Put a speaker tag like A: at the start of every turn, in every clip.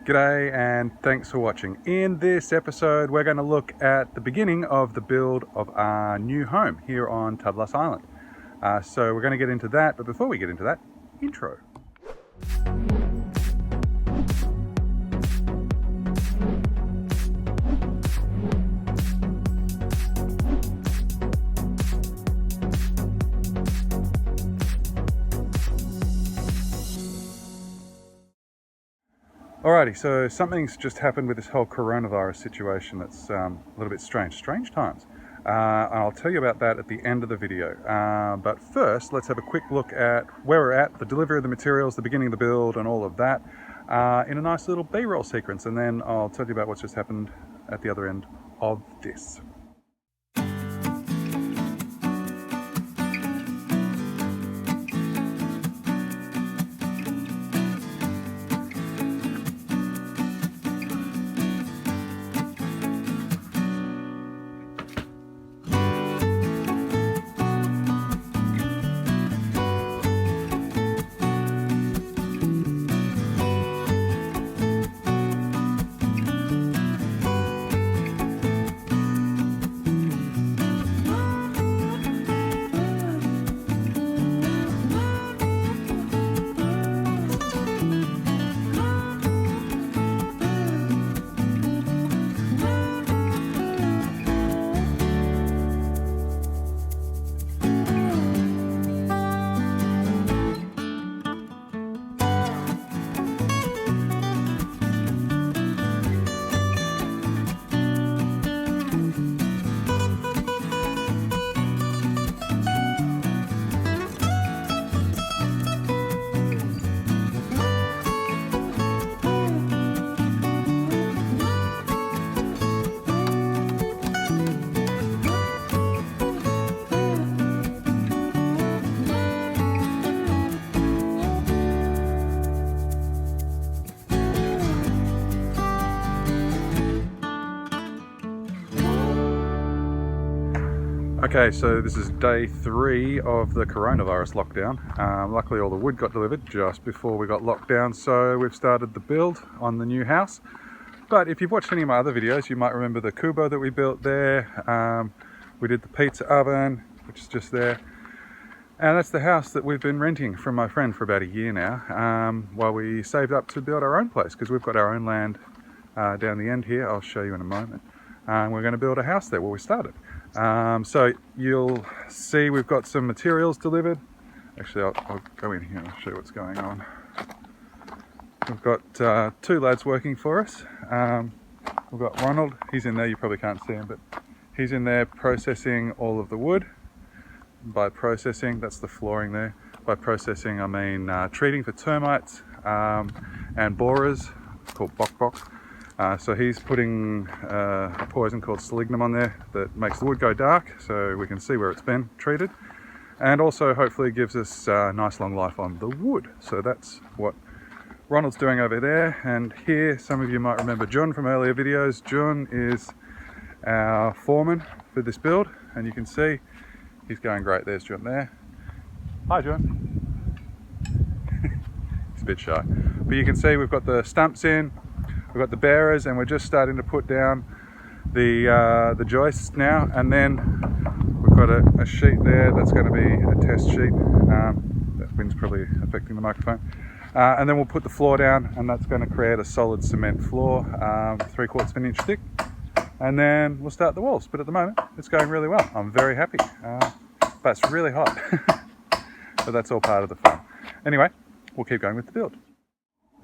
A: G'day and thanks for watching. In this episode we're going to look at the beginning of the build of our new home here on Tablas Island. So we're going to get into that, but before we get into that, intro. Alrighty, so something's just happened with this whole coronavirus situation that's a little bit strange times. I'll tell you about that at the end of the video. But first, let's have a quick look at where we're at, the delivery of the materials, the beginning of the build and all of that in a nice little B-roll sequence, and then I'll tell you about what's just happened at the other end of this. Okay, so this is day 3 of the coronavirus lockdown. Luckily all the wood got delivered just before we got locked down, so we've started the build on the new house. But if you've watched any of my other videos, you might remember the kubo that we built there. We did the pizza oven, which is just there. And that's the house that we've been renting from my friend for about a year now, while we saved up to build our own place, because we've got our own land down the end here. I'll show you in a moment. We're going to build a house there where we started. So you'll see we've got some materials delivered. Actually, I'll go in here and show you what's going on. We've got 2 lads working for us. We've got Ronald, he's in there, you probably can't see him, but he's in there processing all of the wood. By processing, that's the flooring there. By processing, I mean treating for termites and borers, it's called bok. So he's putting a poison called selenium on there that makes the wood go dark so we can see where it's been treated, and also hopefully gives us a nice long life on the wood. So that's what Ronald's doing over there. And here, some of you might remember John from earlier videos. John is our foreman for this build, and you can see he's going great. There's John there. Hi John. He's a bit shy, but you can see we've got the stumps in. We've got the bearers, and we're just starting to put down the joists now, and then we've got a sheet there that's going to be a test sheet. That wind's probably affecting the microphone. And then we'll put the floor down, and that's going to create a solid cement floor, 3/4 of an inch thick, and then we'll start the walls. But at the moment it's going really well. I'm very happy, but it's really hot. But that's all part of the fun. Anyway, we'll keep going with the build.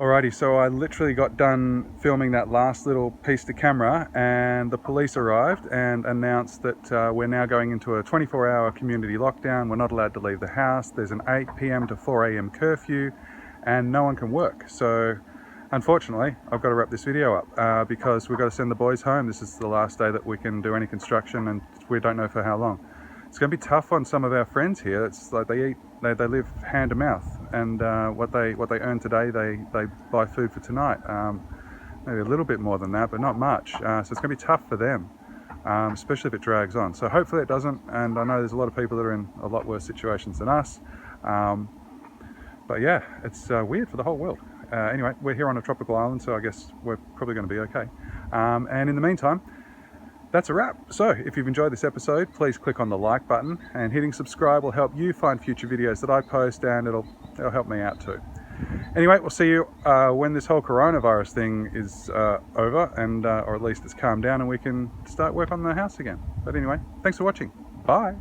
A: Alrighty, so I literally got done filming that last little piece to camera, and the police arrived and announced that we're now going into a 24-hour community lockdown. We're not allowed to leave the house. There's an 8 p.m. to 4 a.m. curfew, and no one can work. So unfortunately, I've got to wrap this video up because we've got to send the boys home. This is the last day that we can do any construction, and we don't know for how long. It's going to be tough on some of our friends here. It's like they live hand to mouth, and what they earn today, they buy food for tonight. Maybe a little bit more than that, but not much. So it's going to be tough for them, especially if it drags on. So hopefully it doesn't. And I know there's a lot of people that are in a lot worse situations than us. But yeah, it's weird for the whole world. anyway, we're here on a tropical island, so I guess we're probably going to be okay. And in the meantime, that's a wrap. So if you've enjoyed this episode, please click on the like button, and hitting subscribe will help you find future videos that I post, and it'll help me out too. Anyway, we'll see you when this whole coronavirus thing is over, and or at least it's calmed down and we can start work on the house again. But anyway, thanks for watching. Bye.